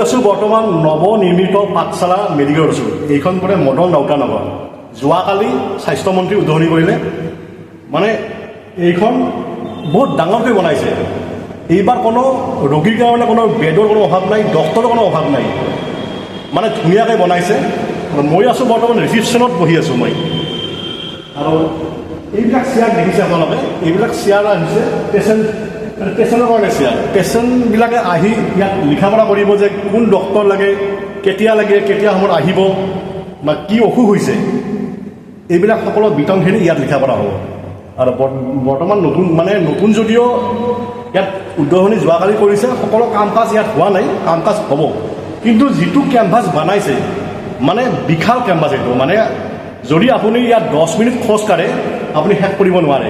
আছোঁ বৰ্তমান নৱনিৰ্মিত পাঠশালা মেডিকেলত আছোঁ। এইখন বোলে মদন ৰাউতা নগৰ। যোৱাকালি স্বাস্থ্যমন্ত্ৰী উদ্বোধনী কৰিলে। মানে এইখন বহুত ডাঙৰকৈ বনাইছে। এইবাৰ কোনো ৰোগীৰ কাৰণে কোনো বেডৰ কোনো অভাৱ নাই, ডক্তৰৰ কোনো অভাৱ নাই। মানে ধুনীয়াকৈ বনাইছে। মই আছোঁ বৰ্তমান ৰিচিপশ্যনত বহি আছোঁ মই। আৰু এইবিলাক চেয়াৰ দেখিছে আপোনালোকে, এইবিলাক চেয়াৰ আহিছে পেচেণ্টৰ কাৰণে চেয়াৰ। পেচেণ্টবিলাকে আহি ইয়াত লিখা পঢ়া কৰিব যে কোন ডক্তৰ লাগে, কেতিয়া সময়ত আহিব বা কি অসুখ হৈছে, এইবিলাক সকলো বিতংখিনি ইয়াত লিখা পঢ়া হ'ব। আৰু বৰ্তমান নতুন যদিও ইয়াত উদ্বোধনী যোৱাকালি কৰিছে, সকলো কাম কাজ ইয়াত হোৱা নাই, কাম কাজ হ'ব। কিন্তু যিটো কেম্পাছ বনাইছে মানে বিশাল কেম্পাছ এইটো, মানে যদি আপুনি ইয়াত 10 মিনিট খোজ কাঢ়ে আপুনি শেষ কৰিব নোৱাৰে।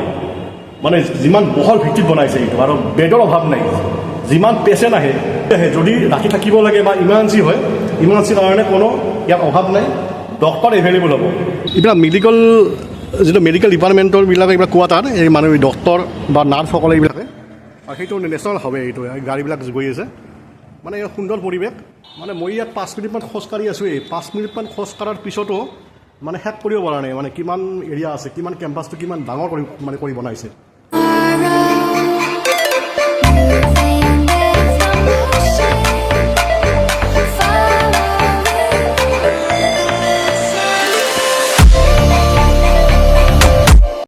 মানে যিমান বহল ভিত্তিত বনাইছে এইটো, আৰু বেডৰ অভাৱ নাই। যিমান পেচেণ্ট আহে যদি ৰাতি থাকিব লাগে বা ইমাৰ্জেঞ্চি হয়, ইমাৰ্জেঞ্চিৰ কাৰণে কোনো ইয়াত অভাৱ নাই, ডক্তৰ এভেইলেবল হ'ব। এইবিলাক যিটো মেডিকেল ডিপাৰ্টমেণ্টৰ বিলাকে এইবিলাক কোৱাৰ্টাৰ, এই মানুহ ডক্তৰ বা নাৰ্ছসকলে এইবিলাকে, আৰু সেইটো নেশ্যনেল হাইৱে, এইটো গাড়ীবিলাক গৈ আছে। মানে এই সুন্দৰ পৰিৱেশ। মানে মই ইয়াত 5 মিনিটমান খোজকাঢ়ি আছোঁ। এই 5 মিনিটমান খোজ কঢ়াৰ পিছতো মানে শেষ কৰিব পৰা নাই। মানে কিমান এৰিয়া আছে, কিমান কেম্পাছটো কিমান ডাঙৰ কৰি বনাইছে।